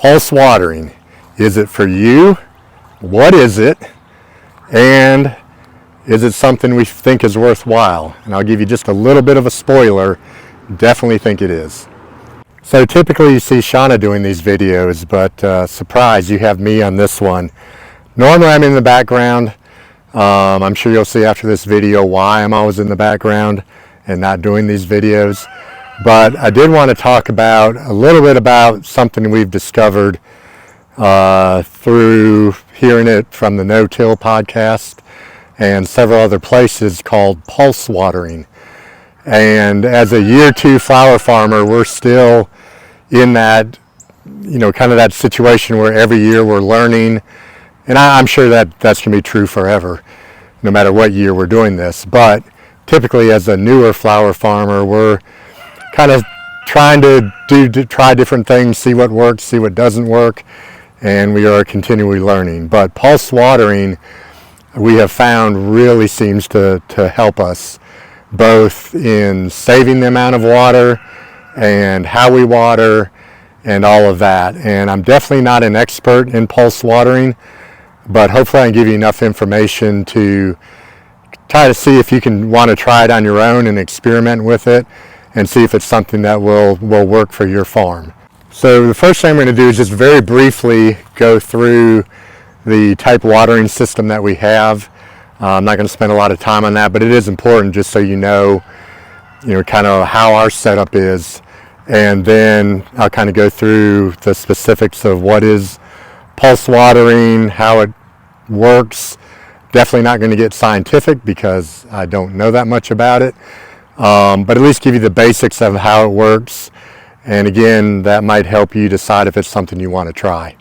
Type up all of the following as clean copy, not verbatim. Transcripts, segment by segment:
Pulse watering. Is it for you? What is it? And is it something we think is worthwhile? And I'll give you just a little bit of a spoiler. Definitely think it is. So typically you see Shauna doing these videos, but surprise, you have me on this one. Normally I'm in the background. I'm sure you'll see after this video why I'm always in the background and not doing these videos. But I did want to talk about a little bit about something we've discovered through hearing it from the No Till podcast and several other places, called pulse watering. And as a year two flower farmer, we're still in that, kind of that situation where every year we're learning. And I'm sure that that's going to be true forever, no matter what year we're doing this. But typically as a newer flower farmer, we're kind of trying to try different things, see what works, see what doesn't work, and we are continually learning. But pulse watering, we have found, really seems to help us, both in saving the amount of water and how we water and all of that. And I'm definitely not an expert in pulse watering, but hopefully I can give you enough information to try to see if you can want to try it on your own and experiment with it and see if it's something that will work for your farm. So the first thing I'm going to do is just very briefly go through the type watering system that we have. I'm not going to spend a lot of time on that, but it is important just so you know kind of how our setup is. And then I'll kind of go through the specifics of what is pulse watering, how it works. Definitely not going to get scientific because I don't know that much about it. But at least give you the basics of how it works. And again, that might help you decide if it's something you want to try.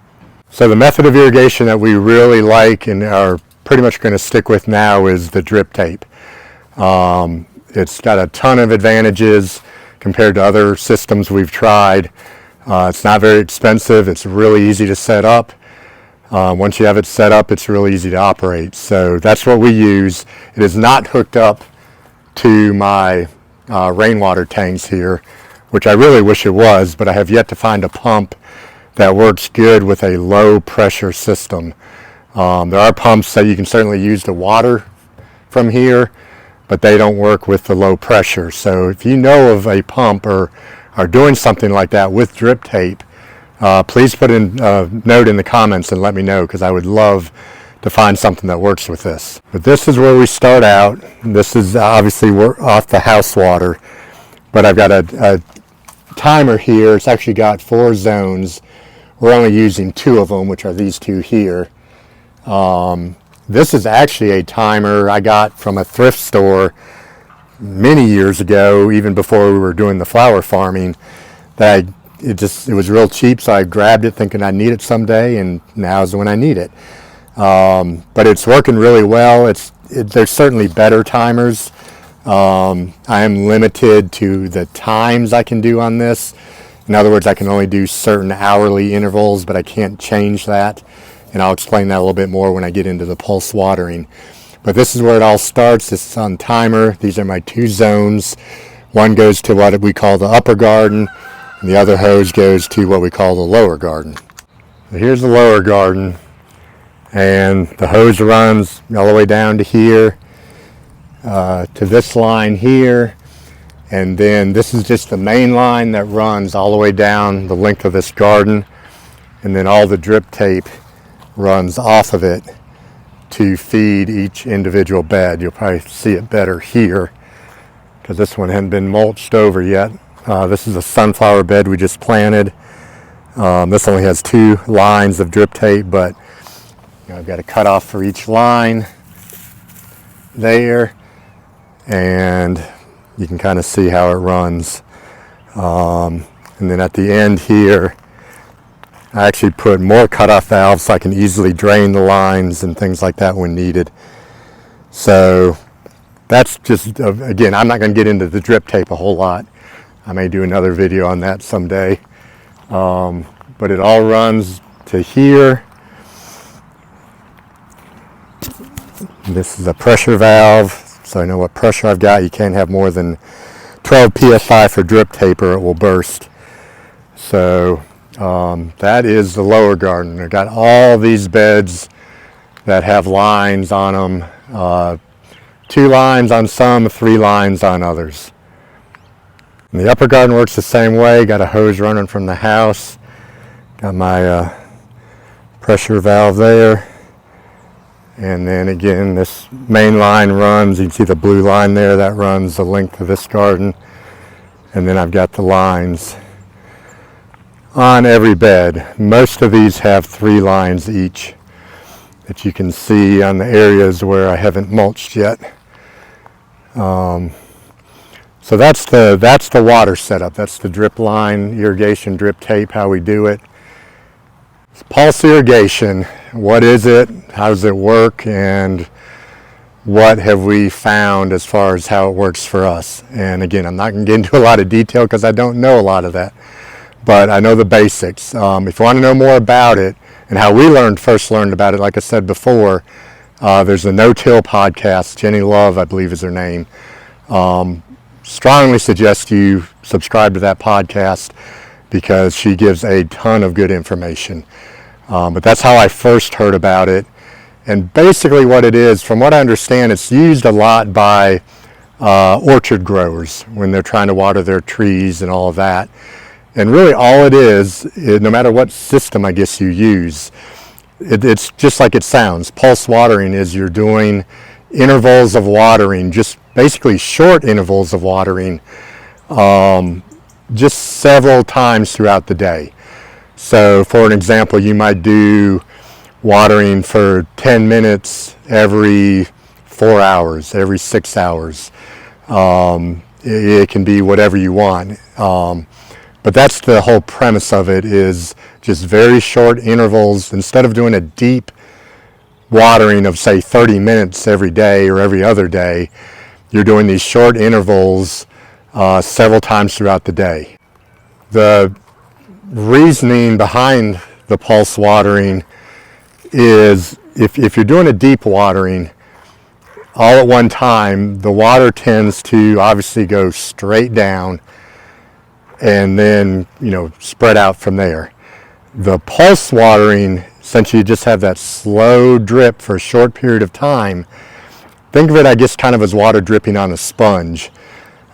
So the method of irrigation that we really like and are pretty much going to stick with now is the drip tape. It's got a ton of advantages compared to other systems we've tried. It's not very expensive. It's really easy to set up. Once you have it set up, it's really easy to operate. So that's what we use. It is not hooked up to my rainwater tanks here, which I really wish it was, but I have yet to find a pump that works good with a low pressure system. There are pumps that you can certainly use to water from here, but they don't work with the low pressure. So if you know of a pump or are doing something like that with drip tape, please put in a note in the comments and let me know, because I would love to find something that works with this. But this is where we start out. This is obviously we're off the house water, but I've got a timer here. It's actually got 4 zones. We're only using 2 of them, which are these 2 here. This is actually a timer I got from a thrift store many years ago, even before we were doing the flower farming. It was real cheap, so I grabbed it thinking I'd need it someday, and now's when I need it. But it's working really well. There's certainly better timers. I am limited to the times I can do on this. In other words, I can only do certain hourly intervals, but I can't change that. And I'll explain that a little bit more when I get into the pulse watering. But this is where it all starts. This is on timer. These are my 2 zones. One goes to what we call the upper garden, and the other hose goes to what we call the lower garden. So here's the lower garden, and the hose runs all the way down to here, to this line here. And then this is just the main line that runs all the way down the length of this garden. And then all the drip tape runs off of it to feed each individual bed. You'll probably see it better here because this one hadn't been mulched over yet. This is a sunflower bed we just planted. This only has 2 lines of drip tape, but I've got a cutoff for each line there, and you can kind of see how it runs. And then at the end here, I actually put more cutoff valves so I can easily drain the lines and things like that when needed. So that's just, again, I'm not going to get into the drip tape a whole lot. I may do another video on that someday. But it all runs to here. This is a pressure valve, so I know what pressure I've got. You can't have more than 12 psi for drip tape or it will burst. So That is the lower garden. I've got all these beds that have lines on them. 2 lines on some, 3 lines on others. And the upper garden works the same way. Got a hose running from the house. Got my pressure valve there. And then again, this main line runs, you can see the blue line there, that runs the length of this garden. And then I've got the lines on every bed. Most of these have 3 lines each that you can see on the areas where I haven't mulched yet. So that's the water setup. That's the drip line, irrigation, drip tape, how we do it. It's pulse irrigation. What is it? How does it work? And what have we found as far as how it works for us? And again, I'm not going to get into a lot of detail because I don't know a lot of that, but I know the basics. If you want to know more about it and how we first learned about it, like I said before, there's the No-Till podcast. Jennie Love, I believe, is her name. Strongly suggest you subscribe to that podcast because she gives a ton of good information. But that's how I first heard about it. And basically what it is, from what I understand, it's used a lot by orchard growers when they're trying to water their trees and all of that. And really all it is no matter what system I guess you use, it's just like it sounds. Pulse watering is you're doing intervals of watering, just basically short intervals of watering, just several times throughout the day. So for an example, you might do watering for 10 minutes every 4 hours, every 6 hours. It can be whatever you want. But that's the whole premise of it, is just very short intervals. Instead of doing a deep watering of say 30 minutes every day or every other day, you're doing these short intervals several times throughout the day. The reasoning behind the pulse watering is if you're doing a deep watering all at one time, the water tends to obviously go straight down and then, spread out from there. The pulse watering, since you just have that slow drip for a short period of time, think of it, I guess, kind of as water dripping on a sponge.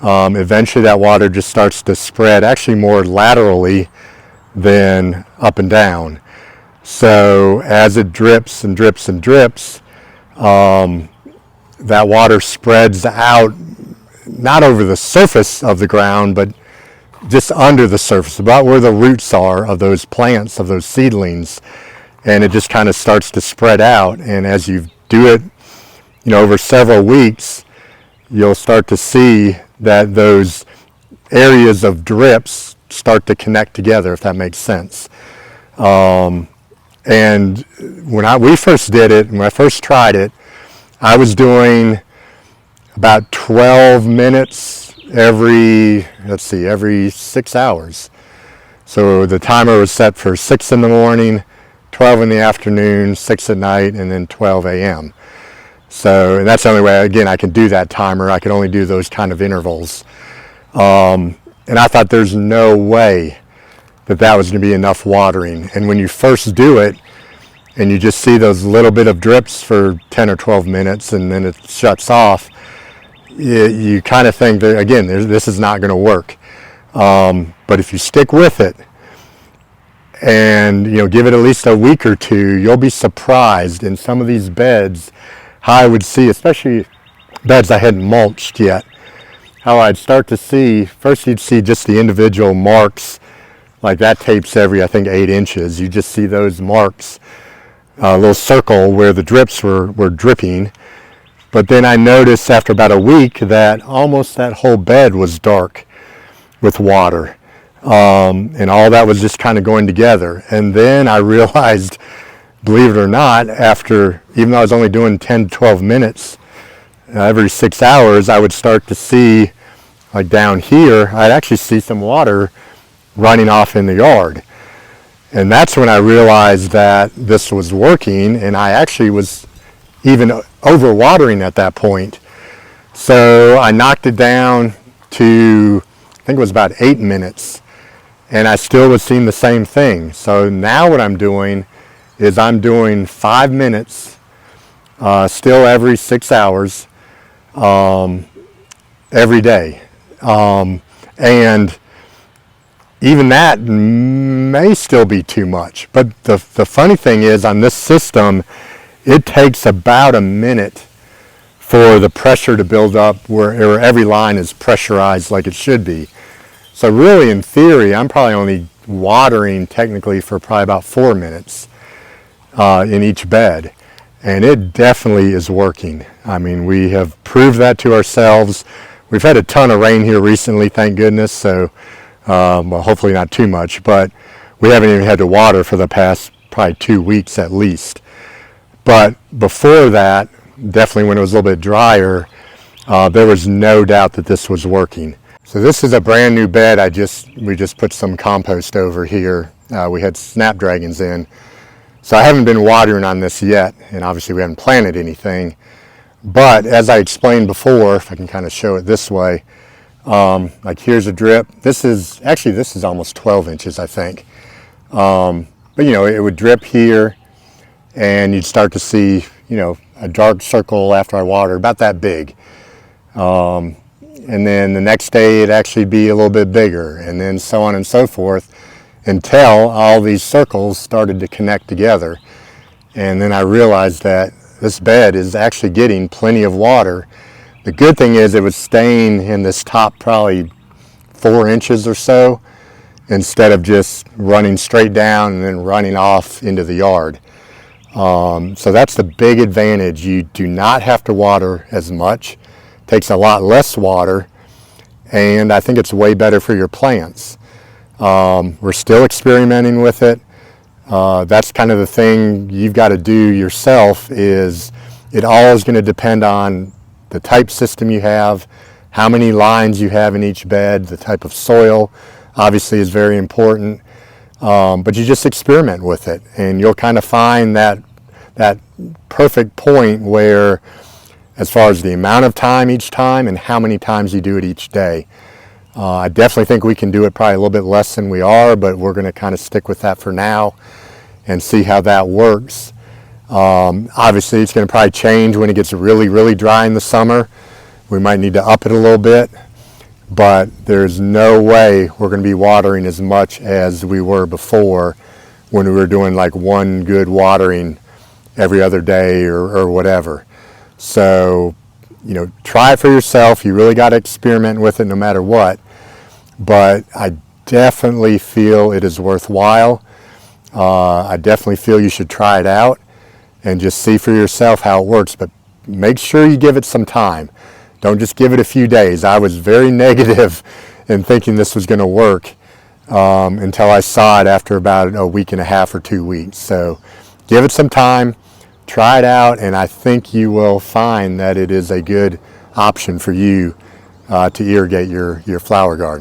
Eventually that water just starts to spread actually more laterally than up and down. So as it drips and drips and drips, that water spreads out, not over the surface of the ground, but just under the surface, about where the roots are of those plants, of those seedlings. And it just kind of starts to spread out. And as you do it, over several weeks, you'll start to see that those areas of drips start to connect together, if that makes sense. And when we first did it, when I first tried it, I was doing about 12 minutes every 6 hours. So the timer was set for 6 in the morning, 12 in the afternoon, 6 at night, and then 12 a.m. So, and that's the only way, again, I can do that timer. I could only do those kind of intervals. And I thought there's no way that was going to be enough watering. And when you first do it, and you just see those little bit of drips for 10 or 12 minutes, and then it shuts off, you kind of think that, again, this is not going to work. But if you stick with it and give it at least a week or two, you'll be surprised in some of these beds how I would see, especially beds I hadn't mulched yet, how I'd start to see, first you'd see just the individual marks, like that tape's every, I think, 8 inches. You just see those marks, a little circle where the drips were dripping. But then I noticed after about a week that almost that whole bed was dark with water. And all that was just kind of going together. And then I realized, believe it or not, even though I was only doing 10 to 12 minutes every 6 hours, I would start to see, like down here, I'd actually see some water running off in the yard. And that's when I realized that this was working, and I actually was even overwatering at that point. So I knocked it down to, I think it was about 8 minutes. and I still was seeing the same thing. So now what I'm doing is I'm doing 5 minutes, still every 6 hours, every day. And even that may still be too much. But the funny thing is, on this system, it takes about a minute for the pressure to build up where every line is pressurized like it should be. So really, in theory, I'm probably only watering technically for probably about 4 minutes in each bed. And it definitely is working. I mean, we have proved that to ourselves. We've had a ton of rain here recently, thank goodness, so well, hopefully not too much, but we haven't even had to water for the past probably 2 weeks at least. But before that, definitely when it was a little bit drier, there was no doubt that this was working. So this is a brand new bed. We just put some compost over here. We had snapdragons in. So I haven't been watering on this yet, and obviously we haven't planted anything. But as I explained before, if I can kind of show it this way, like here's a drip. This is almost 12 inches, I think. But you know, it would drip here, and you'd start to see, you know, a dark circle after I water, about that big. And then the next day it'd actually be a little bit bigger, and then so on and so forth, until all these circles started to connect together. And then I realized that this bed is actually getting plenty of water. The good thing is it was staying in this top probably 4 inches or so, instead of just running straight down and then running off into the yard. So that's the big advantage. You do not have to water as much. It takes a lot less water, and I think it's way better for your plants. We're still experimenting with it. That's kind of the thing you've got to do yourself. Is it all is going to depend on the type system you have, how many lines you have in each bed, the type of soil obviously is very important. But you just experiment with it, and you'll kind of find that perfect point where, as far as the amount of time each time and how many times you do it each day. I definitely think we can do it probably a little bit less than we are, but we're going to kind of stick with that for now and see how that works. Obviously, it's going to probably change when it gets really, really dry in the summer. We might need to up it a little bit, but there's no way we're going to be watering as much as we were before, when we were doing like one good watering every other day or whatever. So, you know, try it for yourself. You really got to experiment with it no matter what. But I definitely feel it is worthwhile. I definitely feel you should try it out and just see for yourself how it works. But make sure you give it some time. Don't just give it a few days. I was very negative in thinking this was going to work until I saw it after about a week and a half or 2 weeks. So give it some time, try it out, and I think you will find that it is a good option for you to irrigate your flower garden.